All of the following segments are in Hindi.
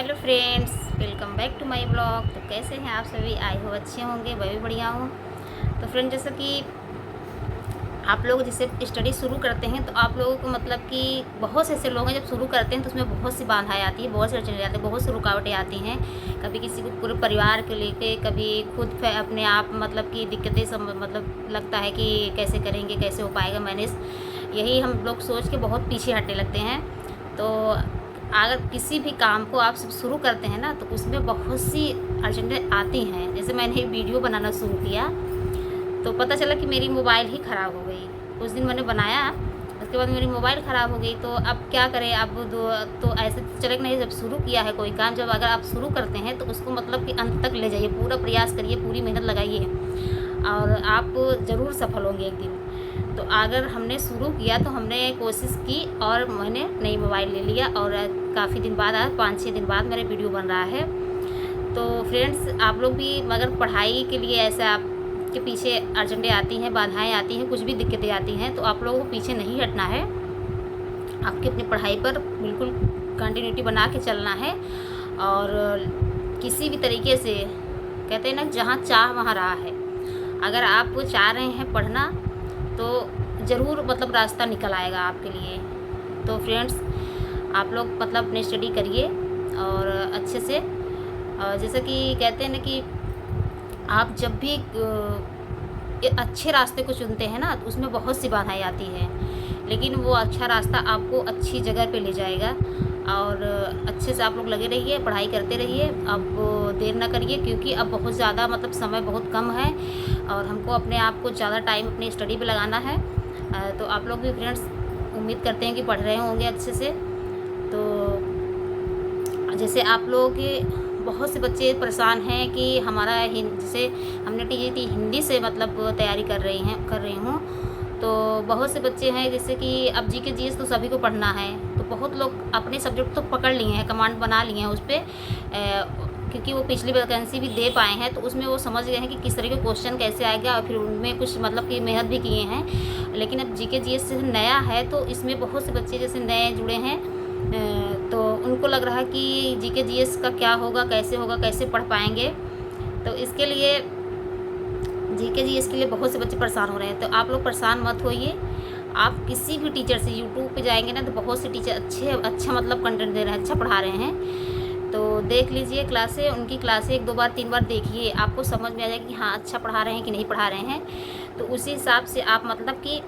Hello friends, welcome back to my blog. तो कैसे हैं आप सभी? आई हो अच्छे होंगे, मैं भी बढ़िया हूँ। तो फ्रेंड, जैसा कि आप लोग जैसे स्टडी शुरू करते हैं तो आप लोगों को मतलब कि बहुत से ऐसे लोग हैं, जब शुरू करते हैं तो उसमें बहुत सी बाधाएं आती है, बहुत से चले जाते हैं, बहुत सी रुकावटें आती हैं। कभी किसी को पूरे परिवार को लेके, कभी खुद अपने आप मतलब कि दिक्कतें मतलब लगता है कि कैसे करेंगे, कैसे हो पाएगा मैनेज। यही हम लोग सोच के बहुत पीछे हटने लगते हैं। तो अगर किसी भी काम को आप शुरू करते हैं ना, तो उसमें बहुत सी अड़चनें आती हैं। जैसे मैंने एक वीडियो बनाना शुरू किया तो पता चला कि मेरी मोबाइल ही ख़राब हो गई। उस दिन मैंने बनाया, उसके बाद मेरी मोबाइल ख़राब हो गई। तो अब क्या करें? अब तो ऐसे तो चलेगा नहीं। जब शुरू किया है कोई काम, जब अगर आप शुरू करते हैं तो उसको मतलब कि अंत तक ले जाइए, पूरा प्रयास करिए, पूरी मेहनत लगाइए और आप ज़रूर सफल होंगे एक दिन। तो अगर हमने शुरू किया तो हमने कोशिश की और मैंने नई मोबाइल ले लिया और काफ़ी दिन बाद, 5-6 दिन बाद मेरा वीडियो बन रहा है। तो फ्रेंड्स, आप लोग भी अगर पढ़ाई के लिए ऐसा आपके पीछे अड़चनें आती हैं, बाधाएं आती हैं, कुछ भी दिक्कतें आती हैं, तो आप लोगों को पीछे नहीं हटना है। आपकी अपनी पढ़ाई पर बिल्कुल कंटिन्यूटी बना के चलना है और किसी भी तरीके से, कहते हैं ना, जहाँ चाह वहाँ राह है। अगर आप चाह रहे हैं पढ़ना तो ज़रूर मतलब रास्ता निकल आएगा आपके लिए। तो फ्रेंड्स, आप लोग मतलब अपनी स्टडी करिए और अच्छे से, जैसा कि कहते हैं ना कि आप जब भी अच्छे रास्ते को चुनते हैं ना, तो उसमें बहुत सी बाधाएं आती हैं, लेकिन वो अच्छा रास्ता आपको अच्छी जगह पे ले जाएगा। और अच्छे से आप लोग लगे रहिए, पढ़ाई करते रहिए। अब देर ना करिए, क्योंकि अब बहुत ज़्यादा मतलब समय बहुत कम है और हमको अपने आप को ज़्यादा टाइम अपनी स्टडी पे लगाना है। तो आप लोग भी फ्रेंड्स, उम्मीद करते हैं कि पढ़ रहे होंगे अच्छे से। तो जैसे आप लोग के बहुत से बच्चे परेशान हैं कि हमारा जैसे हमने टी हिंदी से मतलब तैयारी कर रही हूँ। तो बहुत से बच्चे हैं जैसे कि अब जी के जीएस तो सभी को पढ़ना है, तो बहुत लोग अपने सब्जेक्ट तो पकड़ लिए हैं, कमांड बना लिए हैं उस पर, क्योंकि वो पिछली वैकेंसी भी दे पाए हैं, तो उसमें वो समझ गए हैं कि किस तरह के क्वेश्चन कैसे आएगा, और फिर उनमें कुछ मतलब कि मेहनत भी किए हैं। लेकिन अब जी के जीएस से नया है, तो इसमें बहुत से बच्चे जैसे नए जुड़े हैं, तो उनको लग रहा है कि जी के जीएस का क्या होगा, कैसे होगा, कैसे पढ़ पाएंगे। तो इसके लिए जी के जीएस के लिए बहुत से बच्चे परेशान हो रहे हैं। तो आप लोग परेशान मत होइए। आप किसी भी टीचर से यूट्यूब पे जाएंगे ना, तो बहुत से टीचर अच्छा मतलब कंटेंट दे रहे हैं, अच्छा पढ़ा रहे हैं। तो देख लीजिए क्लासें, उनकी क्लासें 1-2 बार 3 बार देखिए, आपको समझ में आ जाएगा कि हाँ, अच्छा पढ़ा रहे हैं कि नहीं पढ़ा रहे हैं। तो उसी हिसाब से आप मतलब कि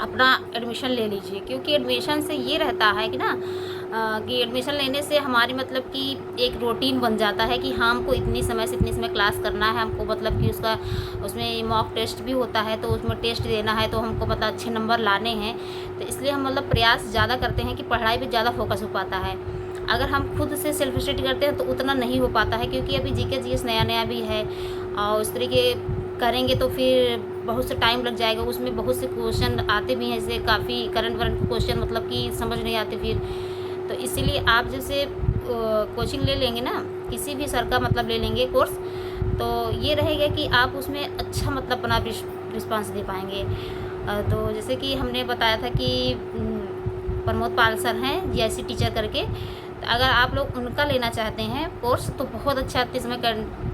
अपना एडमिशन ले लीजिए, क्योंकि एडमिशन से ये रहता है कि ना, कि एडमिशन लेने से हमारी मतलब कि एक रूटीन बन जाता है कि हाँ, हमको इतनी समय से इतनी समय क्लास करना है, हमको मतलब कि उसमें मॉक टेस्ट भी होता है, तो उसमें टेस्ट देना है, तो हमको मतलब अच्छे नंबर लाने हैं। तो इसलिए हम मतलब प्रयास ज़्यादा करते हैं कि पढ़ाई पर ज़्यादा फोकस हो पाता है। अगर हम खुद से सेल्फ स्टडी करते हैं तो उतना नहीं हो पाता है, क्योंकि अभी जी के जीएस नया नया भी है और उस तरीके करेंगे तो फिर बहुत से टाइम लग जाएगा। उसमें बहुत से क्वेश्चन आते भी हैं, जैसे काफ़ी करंट वरंट क्वेश्चन मतलब कि समझ नहीं आते फिर। तो इसीलिए आप जैसे कोचिंग ले लेंगे ना, किसी भी सर का मतलब ले लेंगे कोर्स, तो ये रहेगा कि आप उसमें अच्छा मतलब अपना रिस्पांस दे पाएंगे। तो जैसे कि हमने बताया था कि प्रमोद पाल सर हैं जीआईसी टीचर करके, तो अगर आप लोग उनका लेना चाहते हैं कोर्स, तो बहुत अच्छा इस समय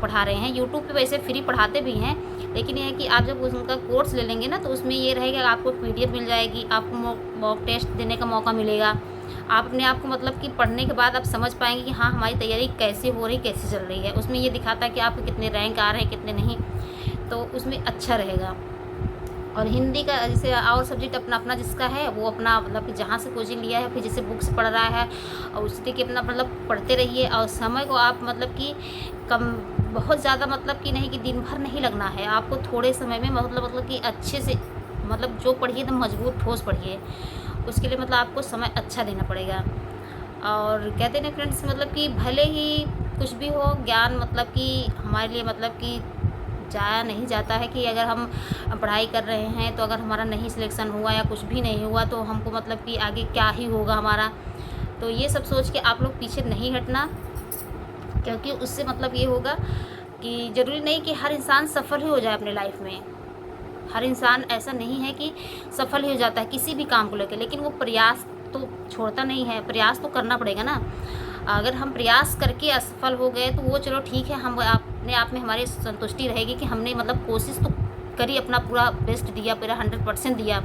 पढ़ा रहे हैं। यूट्यूब पे वैसे फ्री पढ़ाते भी हैं, लेकिन यह है कि आप जब उनका कोर्स ले लेंगे ना, तो उसमें ये रहेगा, आपको पीडीएफ मिल जाएगी, आपको मॉक टेस्ट देने का मौका मिलेगा। आप अपने आप को मतलब कि पढ़ने के बाद आप समझ पाएंगे कि हाँ, हमारी तैयारी कैसे हो रही, कैसे चल रही है। उसमें ये दिखाता है कि आपको कितने रैंक आ रहे हैं, कितने नहीं, तो उसमें अच्छा रहेगा। और हिंदी का जैसे और सब्जेक्ट अपना अपना जिसका है, वो अपना मतलब कि जहाँ से कोचिंग लिया है, फिर जैसे बुक्स पढ़ रहा है, और उस तरीके अपना मतलब पढ़ते रहिए। और समय को आप मतलब कि कम, बहुत ज़्यादा मतलब कि नहीं, कि दिन भर नहीं लगना है आपको, थोड़े समय में मतलब कि अच्छे से मतलब जो पढ़िए एकदम मजबूत ठोस पढ़िए। उसके लिए मतलब आपको समय अच्छा देना पड़ेगा। और कहते हैं ना फ्रेंड्स, मतलब कि भले ही कुछ भी हो, ज्ञान मतलब कि हमारे लिए मतलब कि जाया नहीं जाता है। कि अगर हम पढ़ाई कर रहे हैं, तो अगर हमारा नहीं सिलेक्शन हुआ या कुछ भी नहीं हुआ, तो हमको मतलब कि आगे क्या ही होगा हमारा। तो ये सब सोच के आप लोग पीछे नहीं हटना, क्योंकि उससे मतलब ये होगा कि ज़रूरी नहीं कि हर इंसान सफल ही हो जाए अपने लाइफ में। हर इंसान ऐसा नहीं है कि सफल ही हो जाता है किसी भी काम को लेकर, लेकिन वो प्रयास तो छोड़ता नहीं है, प्रयास तो करना पड़ेगा ना। अगर हम प्रयास करके असफल हो गए तो वो चलो ठीक है, हम अपने आप में हमारी संतुष्टि रहेगी कि हमने मतलब कोशिश तो करी, अपना पूरा बेस्ट दिया, पूरा 100% दिया।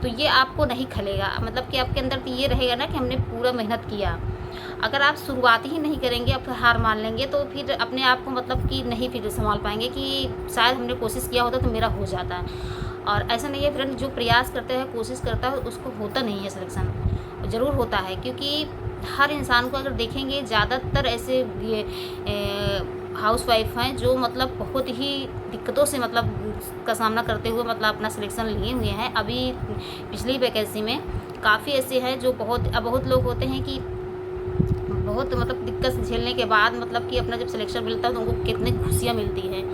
तो ये आपको नहीं खलेगा, मतलब कि आपके अंदर तो ये रहेगा ना कि हमने पूरा मेहनत किया। अगर आप शुरुआत ही नहीं करेंगे, अब हार मान लेंगे, तो फिर अपने आप को मतलब कि नहीं फिर संभाल पाएंगे कि शायद हमने कोशिश किया होता तो मेरा हो जाता। और ऐसा नहीं है फ्रेंड, जो प्रयास करते हैं, कोशिश करता है, उसको होता नहीं है सिलेक्शन, ज़रूर होता है। क्योंकि हर इंसान को अगर देखेंगे, ज़्यादातर ऐसे ये हाउसवाइफ हैं जो मतलब बहुत ही दिक्कतों से मतलब का सामना करते हुए मतलब अपना सिलेक्शन लिए हुए हैं। अभी पिछली वैकेंसी में काफ़ी ऐसे हैं जो बहुत लोग होते हैं कि बहुत मतलब दिक्कत झेलने के बाद मतलब कि अपना जब सिलेक्शन मिलता है तो उनको कितनी खुशियाँ मिलती हैं।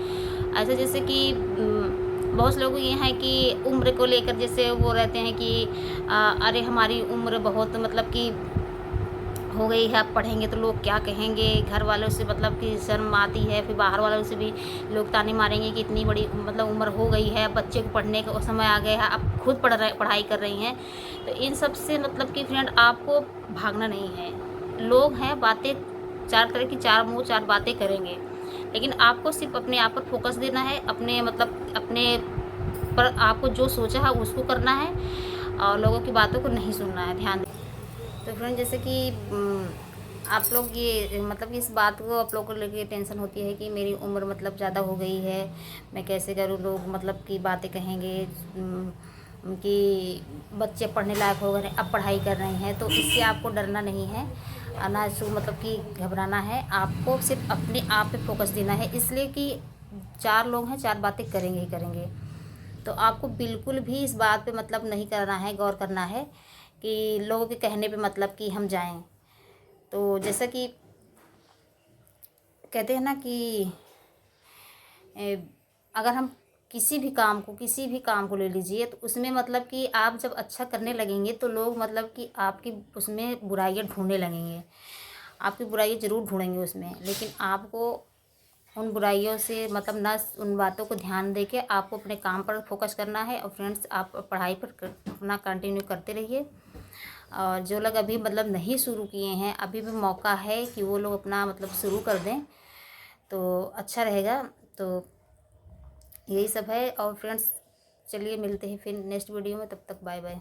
ऐसे जैसे कि बहुत से लोग ये हैं कि उम्र को लेकर जैसे वो रहते हैं कि अरे हमारी उम्र बहुत मतलब कि हो गई है, अब पढ़ेंगे तो लोग क्या कहेंगे, घर वालों से मतलब कि शर्म आती है, फिर बाहर वालों से भी लोग ताने मारेंगे कि इतनी बड़ी मतलब उम्र हो गई है, बच्चे को पढ़ने का समय आ गया है, अब खुद पढ़ाई कर रही हैं। तो इन सब से मतलब कि फ्रेंड आपको भागना नहीं है। लोग हैं, बातें चार तरह की, चार मुँह चार बातें करेंगे, लेकिन आपको सिर्फ अपने आप पर फोकस देना है, अपने मतलब अपने पर आपको जो सोचा है उसको करना है और लोगों की बातों को नहीं सुनना है। ध्यान। तो फ्रेंड जैसे कि आप लोग ये मतलब इस बात को आप लोगों को लेके टेंशन होती है कि मेरी उम्र मतलब ज़्यादा हो गई है, मैं कैसे करूँ, लोग मतलब की बातें कहेंगे कि बच्चे पढ़ने लायक हो गए, अब पढ़ाई कर रहे हैं। तो इससे आपको डरना नहीं है, ना इसको मतलब कि घबराना है। आपको सिर्फ अपने आप पे फोकस देना है, इसलिए कि चार लोग हैं, चार बातें करेंगे ही करेंगे। तो आपको बिल्कुल भी इस बात पे मतलब नहीं करना है, गौर करना है कि लोगों के कहने पे मतलब कि हम जाएं। तो जैसा कि कहते हैं ना कि अगर हम किसी भी काम को ले लीजिए, तो उसमें मतलब कि आप जब अच्छा करने लगेंगे तो लोग मतलब कि आपकी उसमें बुराइयां ढूंढने लगेंगे, आपकी बुराइयां ज़रूर ढूंढेंगे उसमें। लेकिन आपको उन बुराइयों से मतलब ना, उन बातों को ध्यान देके आपको अपने काम पर फोकस करना है। और फ्रेंड्स, आप पढ़ाई पर अपना कंटिन्यू करते रहिए। और जो लोग अभी मतलब नहीं शुरू किए हैं, अभी भी मौका है कि वो लोग अपना मतलब शुरू कर दें, तो अच्छा रहेगा। तो यही सब है। और फ्रेंड्स, चलिए मिलते हैं फिर नेक्स्ट वीडियो में, तब तक बाय बाय।